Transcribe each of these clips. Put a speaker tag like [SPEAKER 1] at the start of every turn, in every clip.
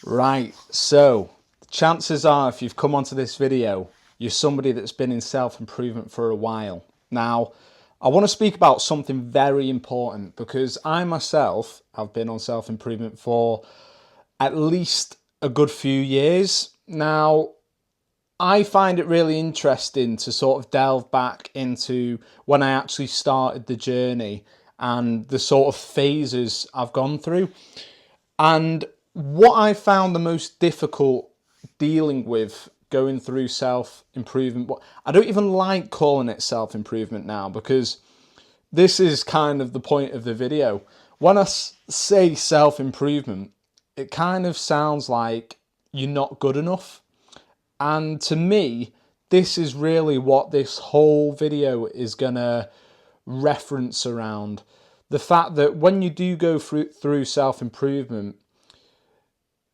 [SPEAKER 1] Right, so chances are if you've come onto this video, you're somebody that's been in self-improvement for a while. Now, I want to speak about something very important because I myself have been on self-improvement for at least a good few years. Now, I find it really interesting to sort of delve back into when I actually started the journey and the sort of phases I've gone through. And what I found the most difficult dealing with going through self-improvement, I don't even like calling it self-improvement now because this is kind of the point of the video. When I say self-improvement, it kind of sounds like you're not good enough. And to me, this is really what this whole video is going to reference around. The fact that when you do go through self-improvement,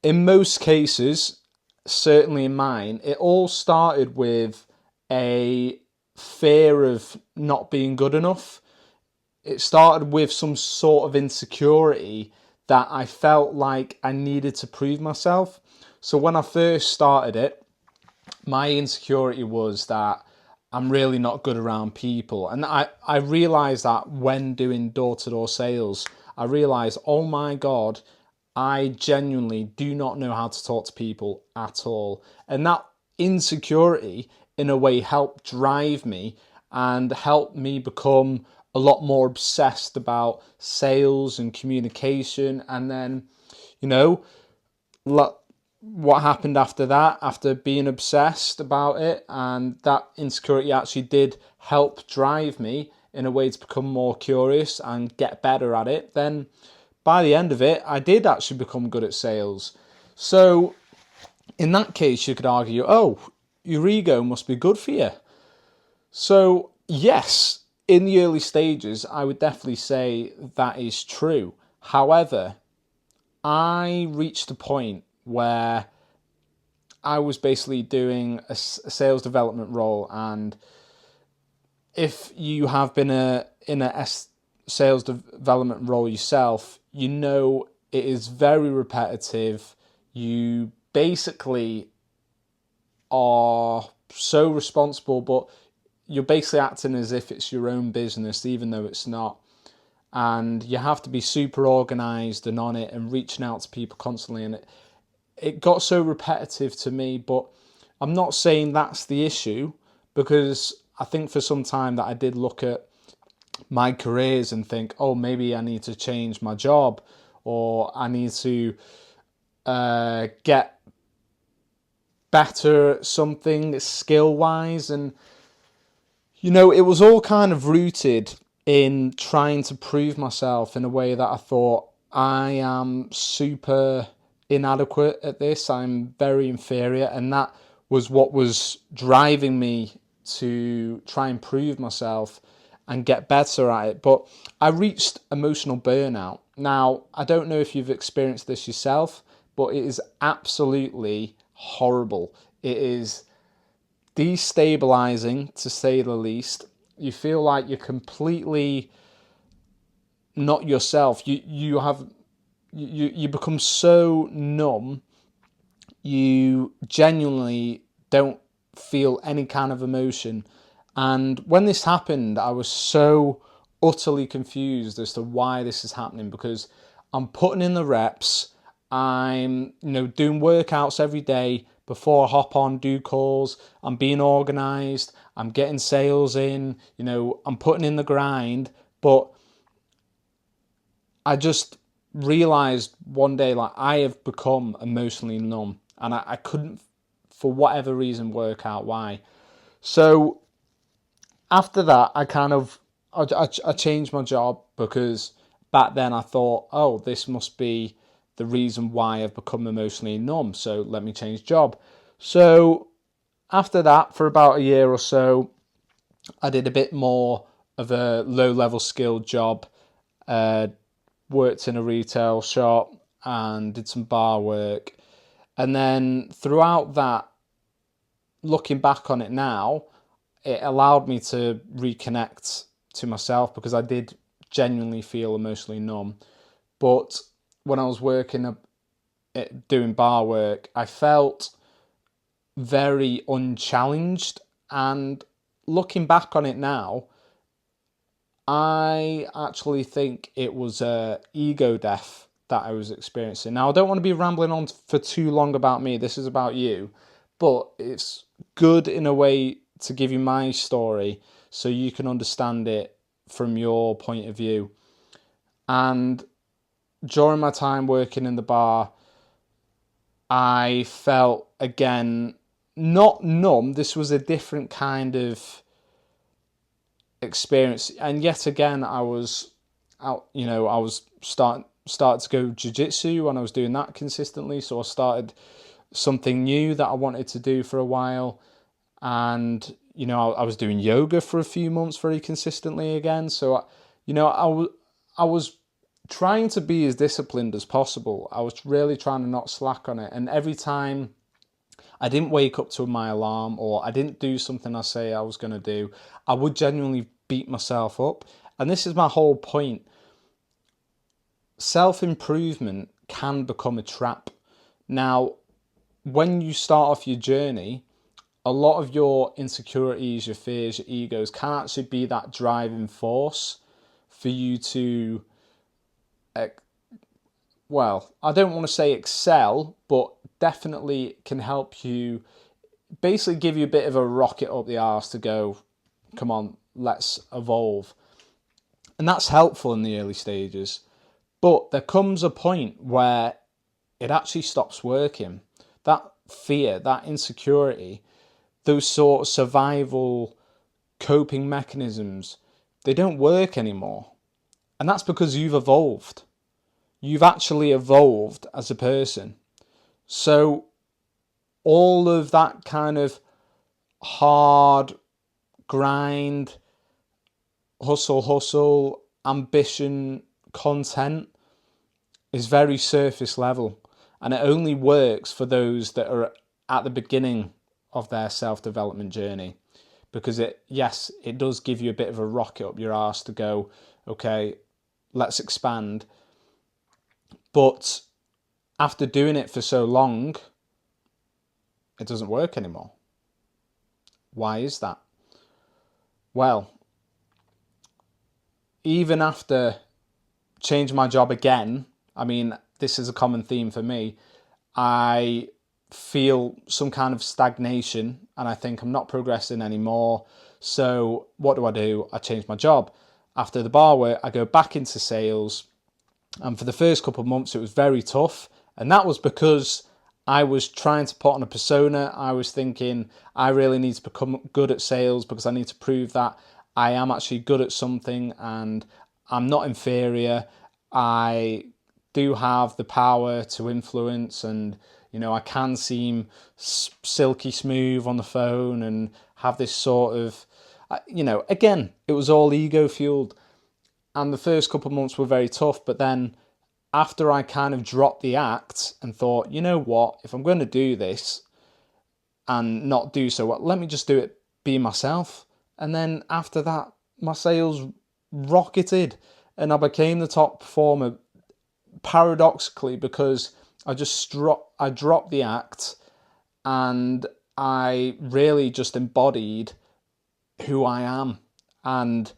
[SPEAKER 1] in most cases, certainly in mine, it all started with a fear of not being good enough. It started with some sort of insecurity that I felt like I needed to prove myself. So when I first started it, my insecurity was that I'm really not good around people. And I realised that when doing door-to-door sales, I realised, oh my God, I genuinely do not know how to talk to people at all. And that insecurity, in a way, helped drive me and helped me become a lot more obsessed about sales and communication. And then, you know, what happened after that, after being obsessed about it, and that insecurity actually did help drive me in a way to become more curious and get better at it, then by the end of it, I did actually become good at sales. So in that case, you could argue, oh, your ego must be good for you. So yes, in the early stages, I would definitely say that is true. However, I reached a point where I was basically doing a sales development role, and if you have been in a sales development role yourself, you know it is very repetitive. You basically are so responsible, but you're basically acting as if it's your own business, even though it's not. And you have to be super organized and on it and reaching out to people constantly. And it got so repetitive to me, but I'm not saying that's the issue, because I think for some time that I did look at my careers and think, oh, maybe I need to change my job, or I need to get better at something skill-wise. And, you know, it was all kind of rooted in trying to prove myself in a way that I thought, I am super inadequate at this, I'm very inferior, and that was what was driving me to try and prove myself and get better at it. But I reached emotional burnout. Now, I don't know if you've experienced this yourself, but it is absolutely horrible. It is destabilizing, to say the least. You feel like you're completely not yourself. You become so numb, you genuinely don't feel any kind of emotion. And when this happened, I was so utterly confused as to why this is happening, because I'm putting in the reps, I'm doing workouts every day before I hop on, do calls, I'm being organized, I'm getting sales in, I'm putting in the grind, but I just realized one day, like, I have become emotionally numb, and I couldn't, for whatever reason, work out why. So after that, I changed my job, because back then I thought, oh, this must be the reason why I've become emotionally numb, so let me change job. So after that, for about a year or so, I did a bit more of a low-level skilled job, worked in a retail shop and did some bar work. And then throughout that, looking back on it now, it allowed me to reconnect to myself, because I did genuinely feel emotionally numb. But when I was working doing bar work, I felt very unchallenged. And looking back on it now, I actually think it was a ego death that I was experiencing. Now, I don't want to be rambling on for too long about me. This is about you. But it's good in a way to give you my story so you can understand it from your point of view. And during my time working in the bar, I felt, again, not numb. This was a different kind of experience. And yet again, I was out, I was starting to go jiu-jitsu, and I was doing that consistently. So I started something new that I wanted to do for a while. And, I was doing yoga for a few months very consistently again. So, I was trying to be as disciplined as possible. I was really trying to not slack on it. And every time I didn't wake up to my alarm, or I didn't do something I say I was going to do, I would genuinely beat myself up. And this is my whole point. Self-improvement can become a trap. Now, when you start off your journey, a lot of your insecurities, your fears, your egos can actually be that driving force for you to, well, I don't want to say excel, but definitely can help you, basically give you a bit of a rocket up the arse to go, come on, let's evolve. And that's helpful in the early stages. But there comes a point where it actually stops working. That fear, that insecurity, those sort of survival coping mechanisms, they don't work anymore. And that's because you've evolved. You've actually evolved as a person. So all of that kind of hard grind, hustle, ambition content is very surface level. And it only works for those that are at the beginning of their self-development journey. Because it does give you a bit of a rocket up your arse to go, okay, let's expand. But after doing it for so long, it doesn't work anymore. Why is that? Well, even after changing my job again, I mean, this is a common theme for me, I feel some kind of stagnation and I think I'm not progressing anymore. So what do? I change my job. After the bar work, I go back into sales. And for the first couple of months, it was very tough. And that was because I was trying to put on a persona. I was thinking, I really need to become good at sales because I need to prove that I am actually good at something and I'm not inferior. I do have the power to influence, and I can seem silky smooth on the phone and have this sort of, again, it was all ego fueled. And the first couple of months were very tough. But then after I kind of dropped the act and thought, you know what, if I'm going to do this and not do so well, let me just do it, be myself. And then after that, my sales rocketed and I became the top performer, paradoxically, because I dropped the act and I really just embodied who I am, and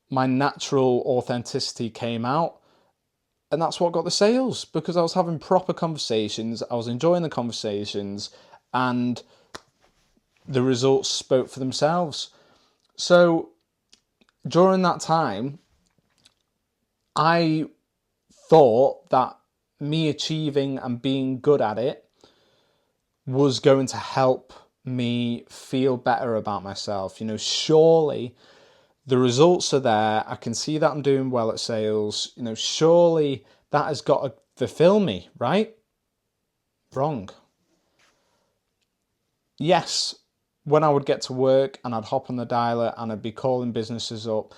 [SPEAKER 1] my natural authenticity came out. And that's what got the sales, because I was having proper conversations, I was enjoying the conversations, and the results spoke for themselves. So during that time, I thought that me achieving and being good at it was going to help me feel better about myself. Surely the results are there. I can see that I'm doing well at sales. Surely that has got to fulfill me, right? Wrong. Yes, when I would get to work and I'd hop on the dialer and I'd be calling businesses up,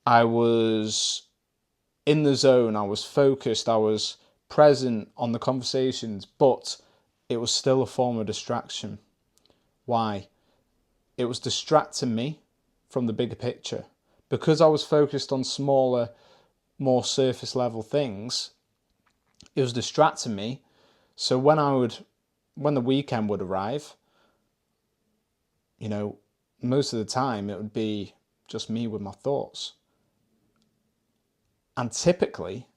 [SPEAKER 1] I was in the zone, I was focused, I was present on the conversations, but it was still a form of distraction. Why? It was distracting me from the bigger picture. Because I was focused on smaller, more surface level things, it was distracting me So when the weekend would arrive, you know, most of the time it would be just me with my thoughts. And typically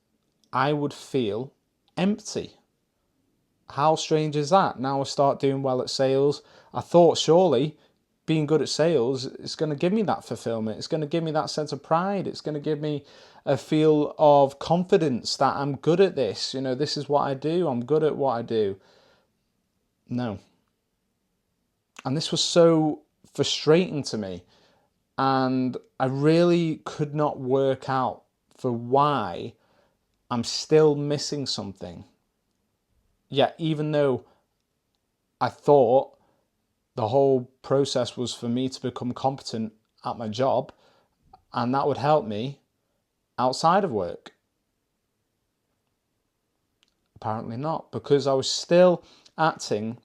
[SPEAKER 1] I would feel empty. How strange is that? Now I start doing well at sales. I thought surely being good at sales is going to give me that fulfillment. It's going to give me that sense of pride. It's going to give me a feel of confidence that I'm good at this. You know, this is what I do. I'm good at what I do. No. And this was so frustrating to me. And I really could not work out for why I'm still missing something. Yet, even though I thought the whole process was for me to become competent at my job, and that would help me outside of work. Apparently not, because I was still acting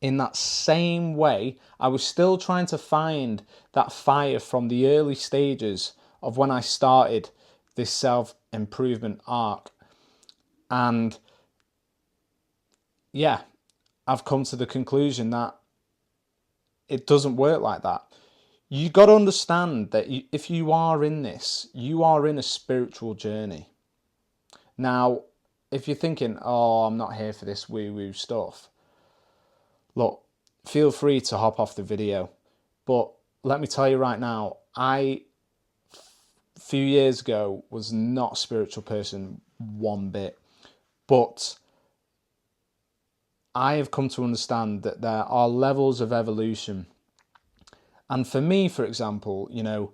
[SPEAKER 1] in that same way. I was still trying to find that fire from the early stages of when I started this self-improvement arc. And yeah, I've come to the conclusion that it doesn't work like that. You got to understand that if you are in this, you are in a spiritual journey. Now, if you're thinking, oh, I'm not here for this woo-woo stuff, look, feel free to hop off the video. But let me tell you right now, a few years ago was not a spiritual person one bit. But I have come to understand that there are levels of evolution. And for me, for example, you know,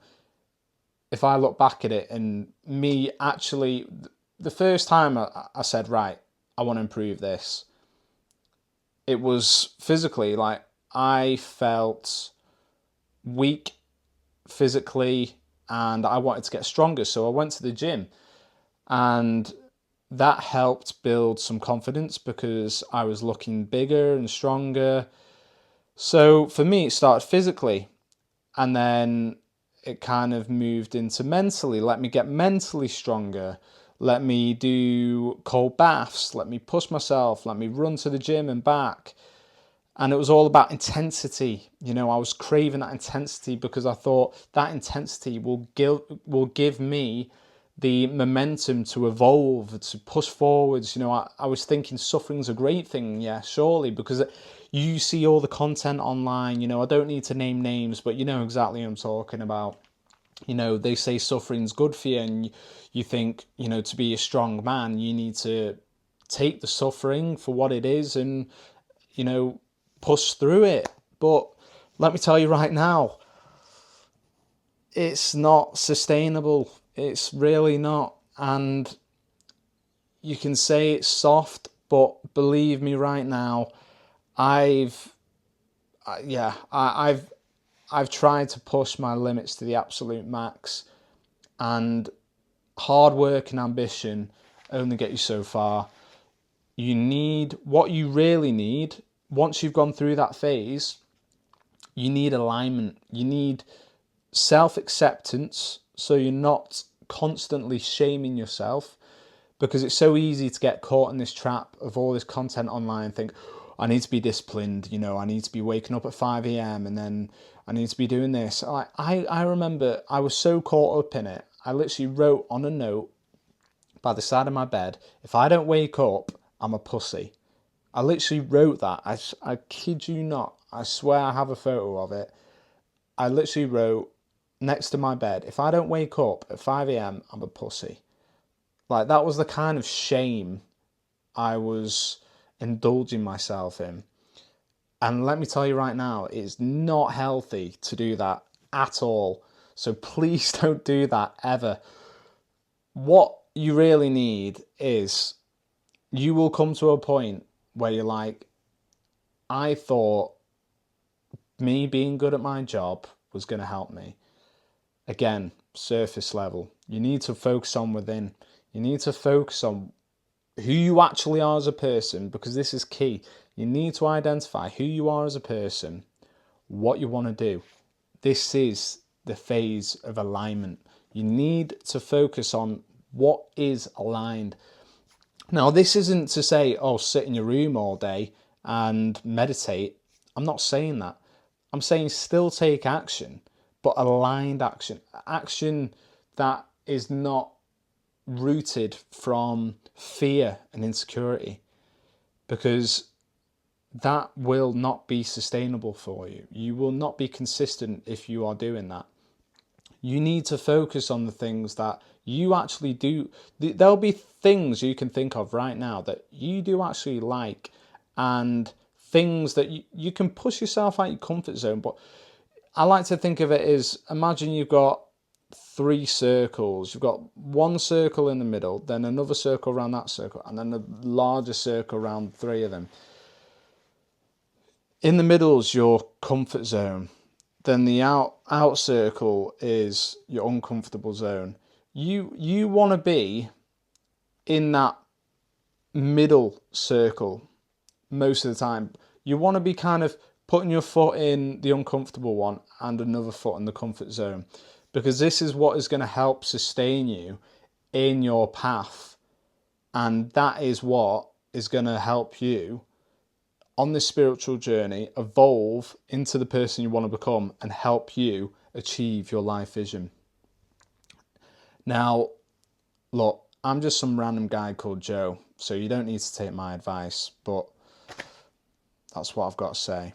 [SPEAKER 1] if I look back at it and me actually, the first time I said, right, I want to improve this, it was physically. Like, I felt weak physically and I wanted to get stronger. So I went to the gym, and that helped build some confidence because I was looking bigger and stronger. So for me, it started physically, and then it kind of moved into mentally. Let me get mentally stronger. Let me do cold baths. Let me push myself. Let me run to the gym and back. And it was all about intensity. You know, I was craving that intensity because I thought that intensity will give me the momentum to evolve, to push forwards. You know, I was thinking suffering's a great thing, yeah, surely, because you see all the content online. You know, I don't need to name names, but you know exactly what I'm talking about. You know, they say suffering's good for you, and you think, you know, to be a strong man, you need to take the suffering for what it is and, you know, push through it. But let me tell you right now, it's not sustainable. It's really not. And you can say it's soft, but believe me right now, I've tried to push my limits to the absolute max, and hard work and ambition only get you so far. You need, what you really need, once you've gone through that phase, you need alignment. You need self-acceptance, so you're not constantly shaming yourself, because it's so easy to get caught in this trap of all this content online and think, I need to be disciplined, you know, I need to be waking up at 5 a.m. and then I need to be doing this. I remember I was so caught up in it. I literally wrote on a note by the side of my bed, if I don't wake up, I'm a pussy. I literally wrote that. I kid you not. I swear I have a photo of it. I literally wrote next to my bed, if I don't wake up at 5 a.m, I'm a pussy. Like, that was the kind of shame I was indulging myself in. And let me tell you right now, it's not healthy to do that at all. So please don't do that ever. What you really need is, you will come to a point where you're like, I thought me being good at my job was going to help me. Again, surface level. You need to focus on within. You need to focus on who you actually are as a person, because this is key. You need to identify who you are as a person, what you want to do. This is the phase of alignment. You need to focus on what is aligned. Now, this isn't to say, oh, sit in your room all day and meditate. I'm not saying that. I'm saying still take action, but aligned action. Action that is not rooted from fear and insecurity, because that will not be sustainable for you. You will not be consistent if you are doing that. You need to focus on the things that you actually do. There'll be things you can think of right now that you do actually like, and things that you can push yourself out your comfort zone. But I like to think of it as, imagine you've got 3 circles. You've got one circle in the middle, then another circle around that circle, and then a larger circle around 3 of them. In the middle is your comfort zone. Then the out circle is your uncomfortable zone. You want to be in that middle circle most of the time. You want to be kind of putting your foot in the uncomfortable one and another foot in the comfort zone, because this is what is going to help sustain you in your path, and that is what is going to help you on this spiritual journey evolve into the person you want to become and help you achieve your life vision. Now, look, I'm just some random guy called Joe, so you don't need to take my advice, but that's what I've got to say.